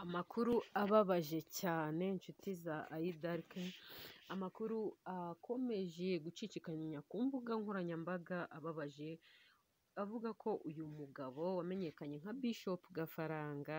Amakuru ababaje cyane inshuti za ayidarike, amakuru akomeje gucicikanya ku mbuga nkoranyambaga ababaje, avuga ko uyu mugabo wamenyekanye nka Bishop Gafaranga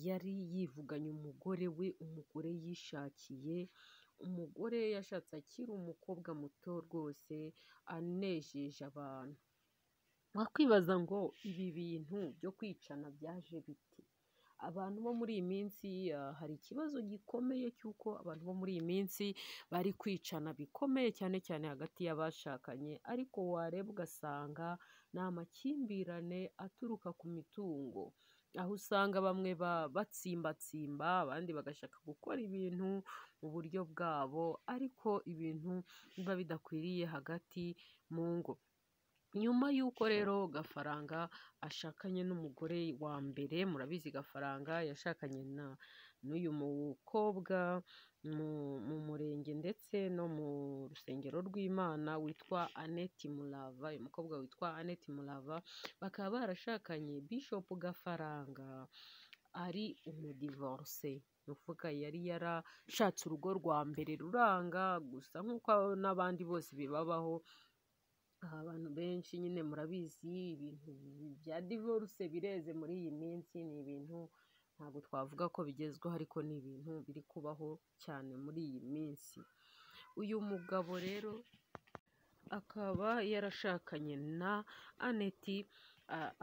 yari yivuganye umugore we, umugore yishakiye, umugore yashatse akiri umukobwa muto rwose anejeje abantu. Wakwibaza ngo ibi bintu byo kwicana byaje biti? Abantu bo muri iyi minsi hari ikibazo gikomeye cy'uko abantu bo muri iyi minsi bari kwicana bikomeye cyane cyane hagati y'abashakanye, ariko wareba ugasanga ni amakimbirane aturuka ku mitungo, aho usanga bamwe batsimbatsimba abandi bagashaka gukora ibintu mu buryo bwabo, ariko ibintu biba bidakwiriye hagati mu ngo. Nyuma y'uko rero Gafaranga ashakanye n'umugore wa mbere, murabizi Gafaranga yashakanye n'uyu mukobwa mu murenge ndetse no mu rusengero rw'Imana witwa Annette Murava, uyu mukobwa witwa Annette Murava, bakaba barashakanye Bishop Gafaranga ari umudivorce, ni ukuvuga yari yarashatse urugo rwa mbere ruranga, gusa nk'uko n'abandi bose bibabaho. Abantu benshi nyine murabizi ibintu bya divorce bireze muri iyi minsi, ni ibintu ntabwo twavuga ko bigezweho, ariko ni ibintu biri kubaho cyane muri iyi minsi. Uyu mugabo rero akaba yarashakanye na Annette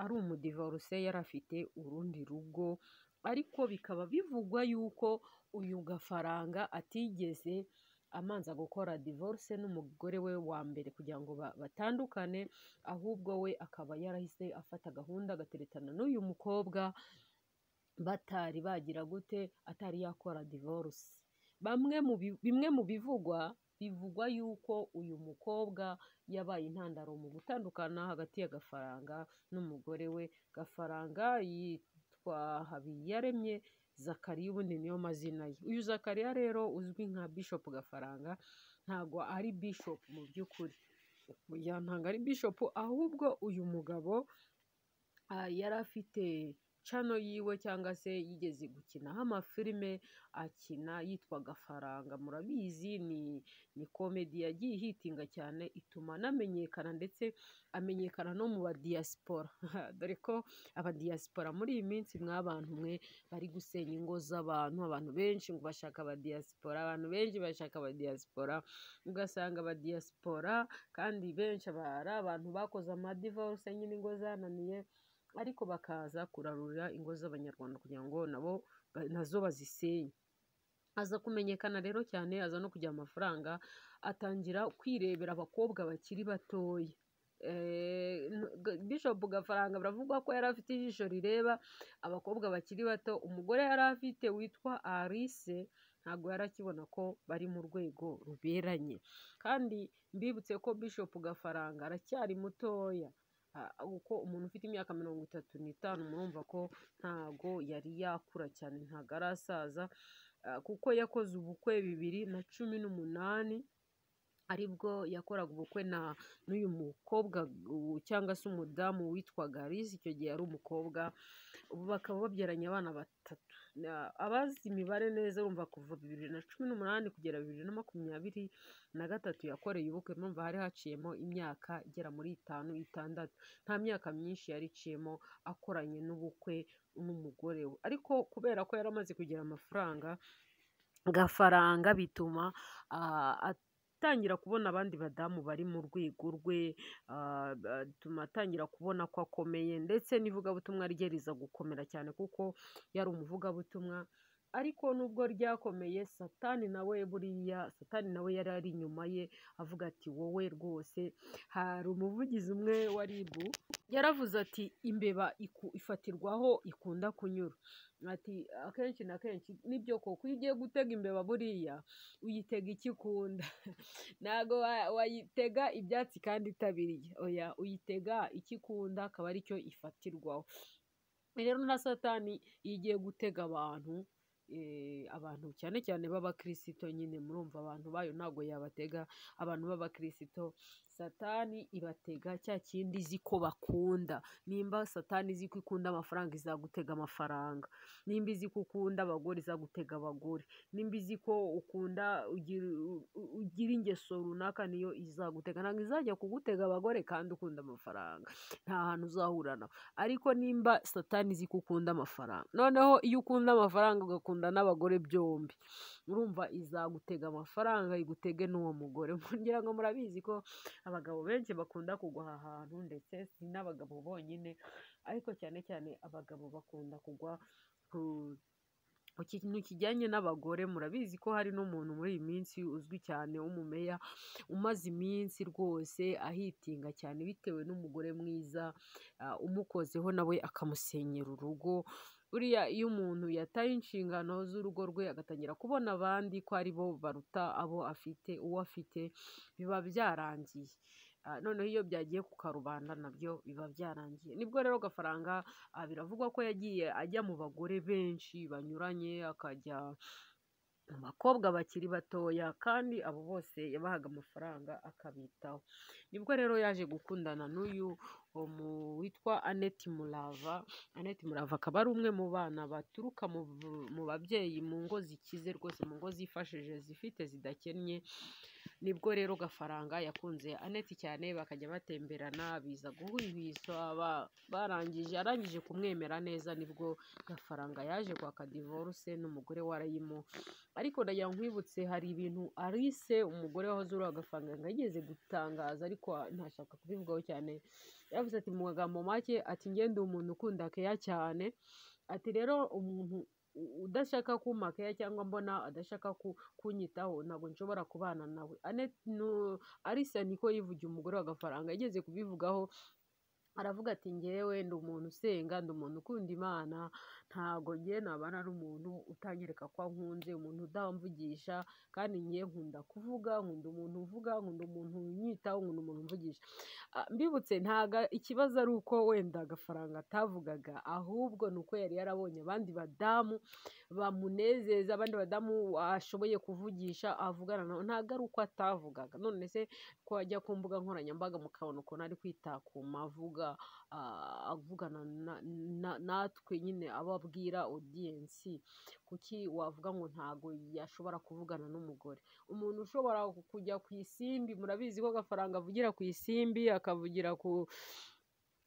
ari umudivorce, yari afite urundi rugo, ariko bikaba bivugwa yuko uyu Gafaranga atigeze amanza gukora divorce n'umugore we wa mbere kugira ngo batandukane, ahubwo we akaba yarahise afata gahunda agateretana n'uyu mukobwa batari bagira gute, atari yakora divorce. Bimwe mu bivugwa yuko uyu mukobwa yabaye intandaro mu gutandukana hagati ya Gafaranga n'umugore we. Gafaranga yitwa Habiyaremye Zakariya, ubundi niyo mazina ye. Uyu Zakariya rero uzwi nka Bishop Gafaranga ntabwo ari Bishop mu by'ukuri, ntabwo ari Bishop, ahubwo uyu mugabo yari afite channel yiwe, cyangwa se yigeze gukinaho amafilime akina yitwa Gafaranga. Murabizi ni komedi yagiye ihitinga cyane, ituma anamenyekana ndetse amenyekana no mu badiyasipora dore ko abadiyasipora muri iyi minsi mw'abantu mwe bari gusenya ingo z'abantu, abantu benshi ngo bashaka abadiyasipora, abantu benshi bashaka abadiyasipora, ugasanga abadiyasipora kandi benshi ari abantu bakoze amadivorce, nyine ingo zananiye, ariko bakaza kurarurira ingo z'abanyarwanda kugira ngo nazo bazisenye. Aza kumenyekana rero cyane, aza no kugira amafaranga, atangira kwirebera abakobwa bakiri batoya. Bishop Gafaranga baravuga ko yari afite ijisho rireba abakobwa bakiri bato. Umugore yari afite witwa Alice ntabwo yari akibona ko bari mu rwego ruberanye, kandi mbibutse ko Bishop Gafaranga aracyari mutoya, uko umuntu ufite imyaka 35 murumva ko ntago yari yakura cyane, ntago arasaza, kuko yakoze ubukwe 2018 aribwo yakoraga ubukwe n'uyu mukobwa cyangwa se umudamu witwaga Alice. Icyo gihe yari umukobwa, ubu bakaba babyaranye abana 3. Abazi imibare neza urumva kuva 2018 kugera 2023 yakoreye ubukwe, numva hari haciyemo imyaka igera muri 5-6, nta myaka myinshi yari iciyemo akoranye n'ubukwe n'umugore we. Ariko kubera ko yari amaze kugira amafaranga, Gafaranga bituma atangira kubona abandi badamu bari mu rwego rwe, bituma atangira kubona ko akomeye, ndetse n'ivugabutumwa rye riza gukomera cyane kuko yari umuvugabutumwa. Ariko nubwo ryakomeye, Satani nawe yari ari inyuma ye, avuga ati wowe rwose. Hari umuvugizi umwe wa RIB yaravuze ati imbeba ifatirwaho ikunda kunyura, ati akenshi na kenshi nibyo koko, iyo ugiye gutega imbeba buriya uyitega icyo ikunda ntago wayitega ibyatsi kandi itabiriye, oya uyitega icyo ikunda akaba aricyo ifatirwaho. Rero na Satani iyo igiye gutega abantu cyane cyane b'abakirisito, nyine murumva abantu bayo ntago yabatega abantu b'abakirisito. Satani ibatega cya kindi izi ko bakunda. Nimba Satani izi ko ikunda amafaranga, izagutega amafaranga. Nimba izi ko ukunda abagore, izagutega abagore. Nimba izi ko ukunda ugira ingeso runaka, niyo izagutega. Ntabwo izajya kugutega abagore kandi ukunda amafaranga, nta hantu uzahura nawe. Ariko nimba Satani izi ko ukunda amafaranga, noneho iyo ukunda amafaranga ugakunda n'abagore byombi, urumva izagutega amafaranga, igutege n'uwo mugore. Ngira ngo murabizi ko abagabo benshi bakunda kugwa aha hantu, ndetse si n'abagabo bonyine, ariko cyane cyane abagabo bakunda kugwa ku kintu kijyanye n'abagore. Murabizi ko hari n'umuntu muri iyi minsi uzwi cyane w'umumeya, umaze iminsi rwose ahitinga cyane bitewe n'umugore mwiza umukozeho nawe akamusenyera urugo. Buriya iyo umuntu yataye inshingano z'urugo rwe agatangira kubona abandi ko ari bo baruta abo afite, uwo afite, biba byarangiye. Noneho iyo byagiye ku karubanda nabyo biba byarangiye. Nibwo rero Gafaranga biravugwa ko yagiye ajya mu bagore benshi banyuranye, akajya mu bakobwa bakiri batoya, kandi abo bose yabahaga amafaranga akabitaho. Nibwo rero yaje gukundana n'uyu witwa Annette Murava. Annette Murava akaba ari umwe mu bana baturuka mu babyeyi mu ngo zikize rwose, mu ngo zifashije, zifite, zidakennye. Nibwo rero Gafaranga yakunze Annette cyane, bakajya batemberana, biza guhwihwiswa, arangije kumwemera neza, nibwo Gafaranga yaje kwaka divorce n'umugore wa Rayimo. Ariko ndagira nkwibutse, hari ibintu Alice umugore wahoze uri Gafaranga yigeze gutangaza, ariko ntashaka kubivugaho cyane. Yavuze ati mu magambo make, ati ngende umuntu ukunda keya cyane, ati rero umuntu udashaka kumpa keya cyangwa mbona adashaka kunyitaho, ntabwo nshobora kubana nawe. Alice niko yivugiye, umugore wa Gafaranga yigeze kubivugaho, aravuga ati ngewe ndi umuntu usenga, ndi umuntu ukunda Imana, ntabwo ngewe nabana ari umuntu utanyereka ko ankunze, umuntu udamvugisha, kandi ngewe nkunda kuvuga, nkunda umuntu uvuga, nkunda umuntu unyitaho, nkunda umuntu umvugisha. Mbibutse, ntabwo ikibazo ari uko wenda Gafaranga atavugaga, ahubwo ni uko yari yarabonye abandi badamu bamunezeza, abandi badamu ashoboye kuvugisha avugana nabo, ntabwo ari uko atavugaga. None se ko ajya ku mbuga nkoranyambaga mukabona ukuntu ari kwitakuma avugana natwe nyine, ababwira audience, kuki wavuga ngo ntago yashobora kuvugana n'umugore? Umuntu ushobora kujya ku isimbi, murabizi ko Gafaranga avugira ku isimbi, akavugira ku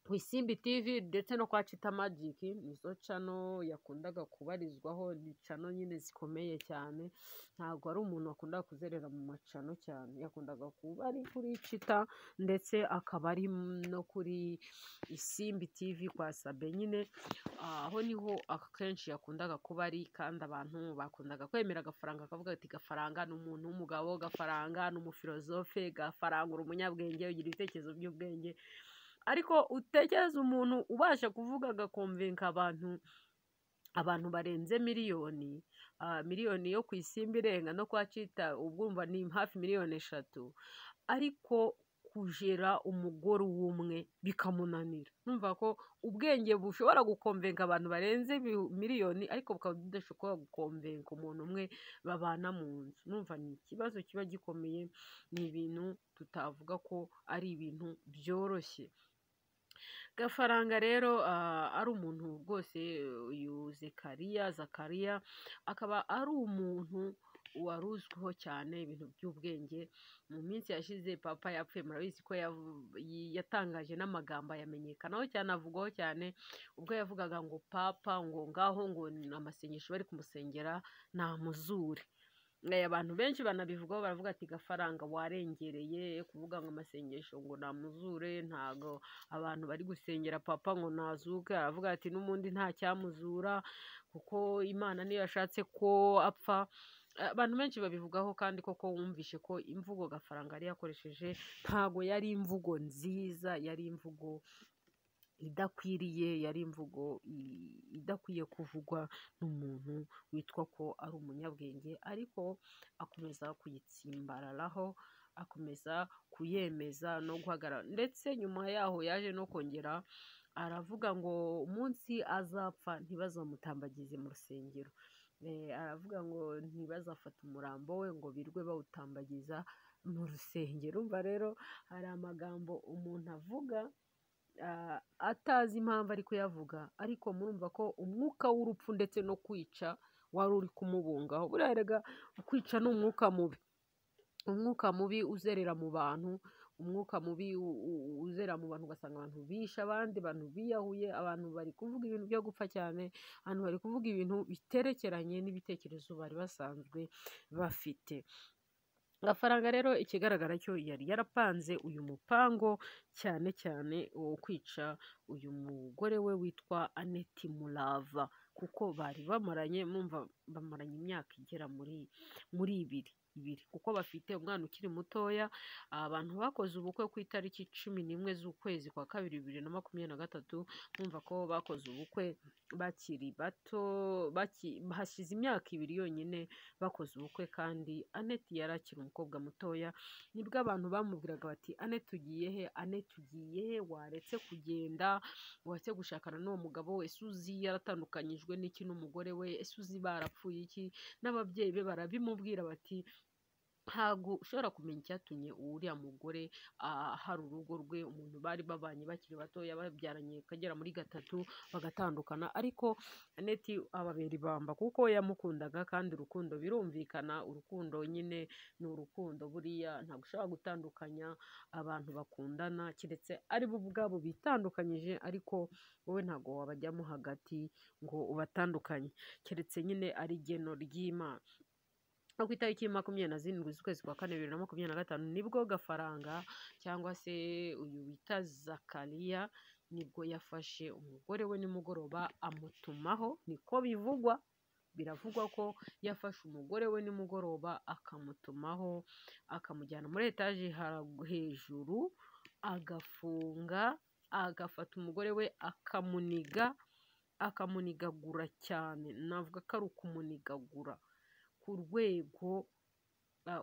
Isimbi TV ndetse no kwa Chita Magic, nizo channel yakundaga kubarizwaho, ni channel nyine zikomeye cyane. Ntabwo ari umuntu wakundaga kuzerera mu macano cyane, yakundaga kuba ari kuri Chita, ndetse akaba ari no kuri Isimbi TV kwa Sabe nyine. Aho niho akenshi yakundaga kuba ari, kandi abantu bakundaga kwemera Gafaranga, akavuga ati Gafaranga ni umuntu w'umugabo, Gafaranga ni umufilozofe, Gafaranga uri umunyabwenge, ugira ibitekerezo by'ubwenge. Ariko utekereza umuntu ubasha kuvuga agakonvenka abantu barenze miliyoni, miliyoni yo ku Isimbi irenga, no kwa Chita ubwumva ni hafi miliyoni 3, ariko kujera umugore umwe bikamunanira. Numva ko ubwenge bushobora gukonvenka abantu barenze miliyoni, ariko bukaba budashobora gukonvenka umuntu umwe babana mu nzu. Numva ni ikibazo kiba gikomeye, ni ibintu tutavuga ko ari ibintu byoroshye. Gafaranga rero ari umuntu rwose, uyu Zakariya akaba ari umuntu wari uzwiho cyane ibintu by'ubwenge. Mu minsi yashize papa yapfuye, murabizi ko yatangaje n'amagambo yamenyekanaho cyane, avugwaho cyane, ubwo yavugaga ngo papa ngo ngaho ngo amasengesho bari kumusengera namuzure. Abantu benshi banabivugaho, baravuga ati Gafaranga warengereye kuvuga ngo amasengesho ngo namuzure, ntago abantu bari gusengera papa ngo nazuke. Aravuga ati n'umundi nta cyamuzura, kuko Imana niyo yashatse ko apfa. Abantu benshi babivugaho, kandi koko wumvishe ko imvugo Gafaranga yari yakoresheje ntago yari imvugo nziza, yari imvugo idakwiriye, yari imvugo idakwiye kuvugwa n'umuntu witwa ko ari umunyabwenge, ariko akomeza kuyitsimbararaho, akomeza kuyemeza no guhagarara. Ndetse nyuma yaho yaje no kongera aravuga ngo umunsi azapfa ntibazamutambagize mu rusengero. Aravuga ngo ntibazafata umurambo we ngo birwe bawutambagiza mu rusengero. Urumva rero hari amagambo umuntu avuga atazi impamvu ari kuyavuga, ariko murumva ko umwuka w'urupfu ndetse no kwica wari uri kumubungaho. Buriya rega kwica ni umwuka mubi, umwuka mubi uzerera mu bantu, umwuka mubi uzera mu bantu, ugasanga abantu bishe abandi, abantu biyahuye, abantu bari kuvuga ibintu byo gupfa cyane, abantu bari kuvuga ibintu biterekeranye n'ibitekerezo bari basanzwe bafite. Gafaranga rero ikigaragara cyo yari yarapanze uyu mupango cyane cyane wo kwica uyu mugore we witwa Annette Murava, kuko bari bamaranye, mwumva bamaranye imyaka igera muri ibiri, kuko bafite umwana ukiri mutoya. Abantu bakoze ubukwe ku itariki 11 z'ukwezi kwa kabiri 2023, mwumva ko bakoze ubukwe bakiri bato, hashize imyaka 2 yonyine bakoze ubukwe, kandi Annette yari akiri umukobwa mutoya. Nibwo abantu bamubwiraga bati Annette ugiye he, Annette ugiye he, waretse kugenda, waretse gushakana n'uwo mugabo we, ese uzi yaratandukanyijwe n'iki n'umugore we, ese uzi barapfuye iki. N'ababyeyi be barabimubwira bati ntabwo ushobora kumenya icyatumye uriya mugore hari urugo rwe, umuntu bari babanye bakiri batoya, babyaranye kagera muri 3 bagatandukana, ariko Annette ababera ibamba kuko yamukundaga, kandi urukundo birumvikana, urukundo nyine ni urukundo. Buriya ntabwo ushobora gutandukanya abantu bakundana, keretse ari bo ubwabo bitandukanyije, ariko wowe ntabwo wabajyamo hagati ngo ubatandukanye, keretse nyine ari igeno ry'Imana. Ku itariki 27 z'ukwezi kwa 4 2025 nibwo Gafaranga cyangwa se uyu bita Zakariya nibwo yafashe umugore we nimugoroba amutumaho, niko bivugwa. Biravugwa ko yafashe umugore we nimugoroba akamutumaho, akamujyana muri etaje hejuru, agafunga, agafata umugore we akamunigagura cyane. Navuga ko ari ukumunigagura ku rwego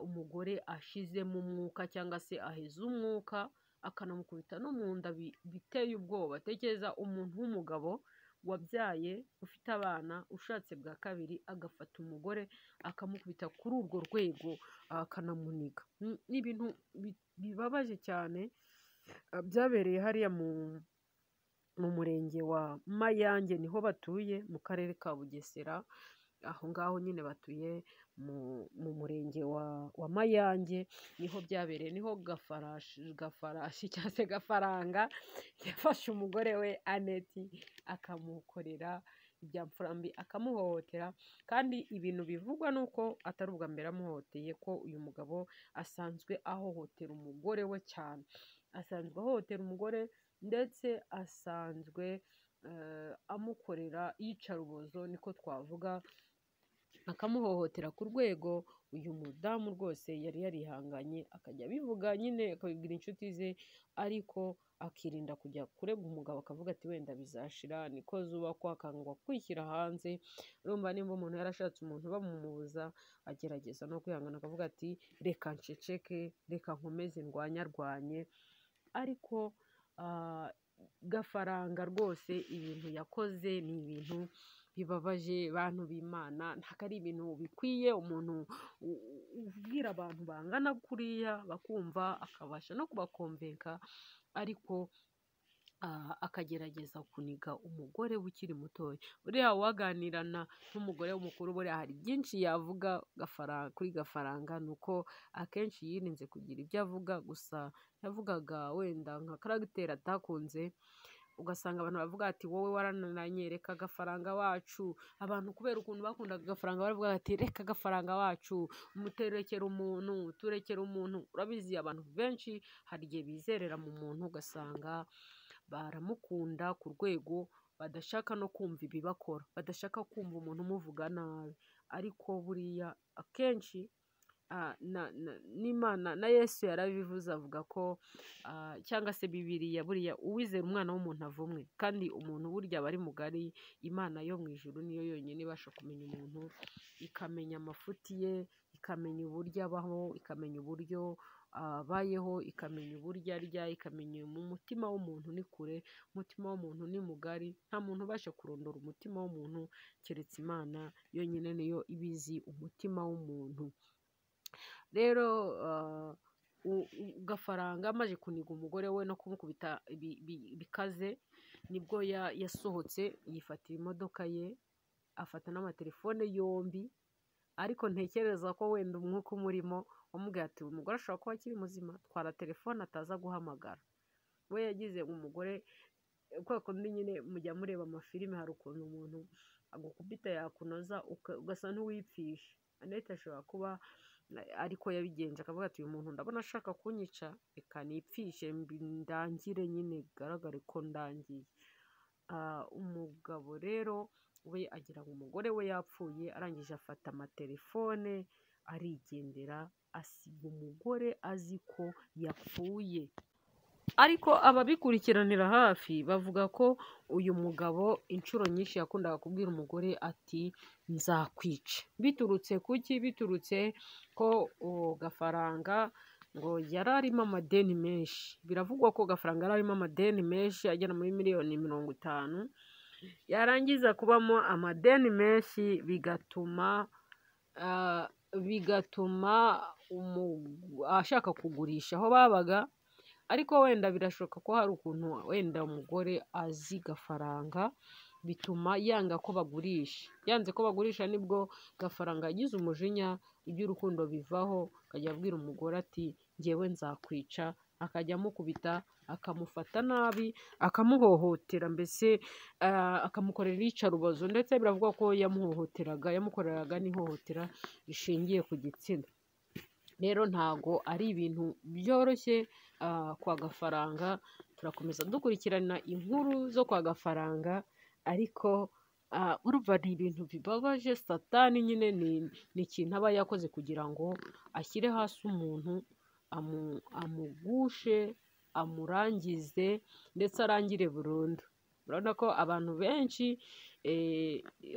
umugore ashizemo umwuka cyangwa se aheza umwuka, akanamukubita no mu nda biteye ubwoba. Tekereza umuntu w'umugabo wabyaye, ufite abana, ushatse bwa kabiri, agafata umugore akamukubita kuri urwo rwego, akanamuniga. Ni ibintu bibabaje cyane byabereye hariya mu murenge wa Mayange, niho batuye mu karere ka Bugesera. Aho ngaho nyine batuye mu murenge wa Mayange, niho byabereye, niho Gafarashi cyangwa se Gafaranga yafashe umugore we Annette akamukorera ibya mfurambi, akamuhohotera. Kandi ibintu bivugwa nuko atari ubwa mbere amuhohoteye, ko uyu mugabo asanzwe ahohotera umugore we cyane, asanzwe ahohotera umugore, ndetse asanzwe amukorera iyicarubozo, niko twavuga, akamuhohotera ku rwego uyu mudamu rwose yari yarihanganye, akajya abivuga nyine, akabibwira inshuti ze, ariko akirinda kujya kurega umugabo, akavuga ati wenda bizashira, niko zubakwa, akangwa kwishyira hanze. Urumva nimba umuntu yarashatse umuntu bamumubuza, agerageza no kwihangana, akavuga ati reka nceceke, reka nkomeze ndwanye. Ariko Gafaranga rwose ibintu yakoze ni ibintu bibabaje, bantu b'Imana. Ntabwo ari ibintu bikwiye umuntu ubwira abantu bangana kuriya bakumva, akabasha no kubakomvenka, ariko akagerageza kuniga umugore we ukiri mutoya. Buriya waganirana n'umugore w'umukuru, buriya hari byinshi yavuga kuri Gafaranga, nuko akenshi yirinze kugira ibyo avuga, gusa yavugaga wenda nka karagiteri atakunze. Ugasanga abantu bavuga ati wowe waranananye, reka Gafaranga wacu. Abantu kubera ukuntu bakundaga Gafaranga baravuga ati reka Gafaranga wacu, turekere umuntu. Urabizi abantu benshi hari igihe bizerera mu muntu, ugasanga baramukunda ku rwego badashaka no kumva ibibakora, badashaka kumva umuntu umuvuga nabi. Ariko buriya akenshi n'Imana na Yesu yarabivuze, avuga ko cyangwa se Bibiliya, buriya uwizera umwana w'umuntu avumwe. Kandi umuntu burya aba ari mugari, Imana yo mu ijuru niyo yonyine ibasha kumenya umuntu, ikamenya amafuti ye, ikamenya uburyo abaho, ikamenya uburyo abayeho, ikamenya uburyo arya, ikamenya mu mutima w'umuntu ni kure, umutima w'umuntu ni mugari. Nta muntu ubasha kurondora umutima w'umuntu, keretse Imana yonyine niyo ibizi umutima w'umuntu. Rero Gafaranga amaze kuniga umugore we no kumukubita bikaze, nibwo yasohotse yifatira imodoka ye, afata n'amatelefone yombi, ariko ntekereza ko wenda umwuka umurimo wamubwiye ati uyu mugore ashobora kuba akiri muzima, twara telefone ataza guhamagara. We yagize umugore, kubera ko nyine mujya mureba amafilime, hari ukuntu umuntu agukubita yakunoza ugasa n'uwipfisha. Annette ashobora kuba ariko yabigenje, akavuga ati uyu muntu ndabona ashaka kunyica, reka nipfishe ndangire nyine bigaragare ko ndangiye. Umugabo rero we agira ngo umugore we yapfuye, arangije afata amatelefone arigendera, asiga umugore azi ko yapfuye. Ariko ababikurikiranira hafi bavuga ko uyu mugabo inshuro nyinshi yakundaga kubwira umugore ati nzakwica. Biturutse kuki? Biturutse ko Gafaranga ngo yari arimo amadeni menshi. Biravugwa ko Gafaranga yari arimo amadeni menshi agera muri miliyoni 50. Yarangiza kubamo amadeni menshi bigatuma ashaka kugurisha aho babaga. Ariko wenda birashoboka ko hari ukuntu wenda umugore azi Gafaranga, bituma yanga ko bagurisha. Yanze ko bagurisha nibwo Gafaranga yagize umujinya, iby'urukundo bivaho, akajya abwira umugore ati njyewe nzakwica, akajya amukubita, akamufata nabi, akamuhohotera, mbese akamukorera iyicarubozo, ndetse biravuga ko yamukoreraga n'ihohotera rishingiye ku gitsina. Rero ntago ari ibintu byoroshye kwa Gafaranga. Turakomeza dukurikirana inkuru zo kwa Gafaranga, ariko urumva ni ibintu bibabaje. Satani nyine ni ikintu aba yakoze kugira ngo ashyire hasi umuntu, amugushe, amurangize, ndetse arangire burundu. Urabona ko abantu benshi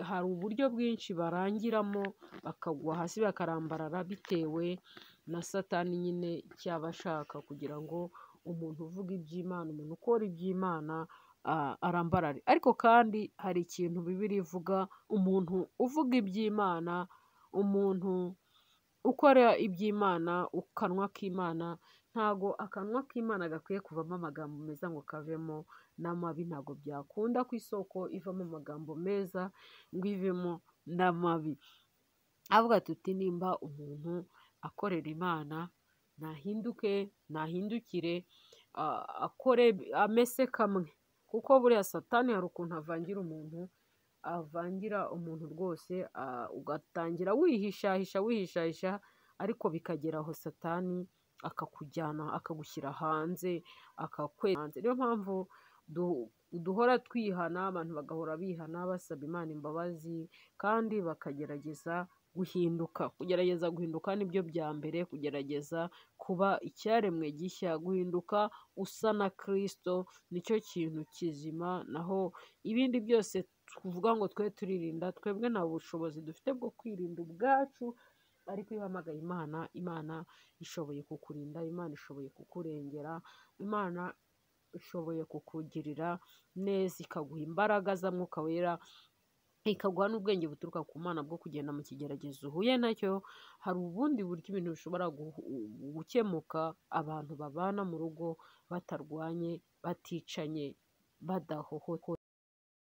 hari uburyo bwinshi barangiramo, bakagwa hasi bakarambarara, bitewe na Satani nyine cyaba ashaka kugira ngo umuntu uvuga iby'Imana, umuntu ukora iby'Imana arambarare. Ariko kandi hari ikintu Bibiliya ivuga, umuntu uvuga iby'Imana, umuntu ukora iby'Imana, akanwa k'Imana, ntago akanwa k'Imana gakwiye kuvamo amagambo meza ngo kavemo n'amabi. Ntago byakunda ku isoko ivamo amagambo meza ngo ivemo n'amabi. Avuga tuti nimba umuntu akorera Imana, nahindukire akore amese kamwe, kuko buriya Satani hari ukuntu avangira umuntu rwose, ugatangira wihishahisha, ariko bikagera aho Satani akakujyana, akagushyira hanze, hanze. Niyo mpamvu duhora twihana, abantu bagahora bihana basaba Imana imbabazi, kandi bakagerageza guhinduka. Kugerageza guhinduka nibyo bya mbere, kugerageza kuba icyaremwe gishya, guhinduka usa na Kristo, nicyo kintu kizima. Naho ibindi byose tuvuga ngo twe turirinda, twebwe nta bushobozi dufite bwo kwirinda ubwacu, ariko iyo uhamagaye Imana, Imana ishoboye kukurinda, Imana ishoboye kukurengera, Imana ishoboye kukugirira neza, ikaguha imbaraga za Mwuka Wera, ikaguha n'ubwenge buturuka ku Mana bwo kugenda mu kigeragezo uhuye nacyo. Hari ubundi buryo ibintu bishobora gukemuka, abantu babana mu rugo batarwanye, baticanye, badahohote.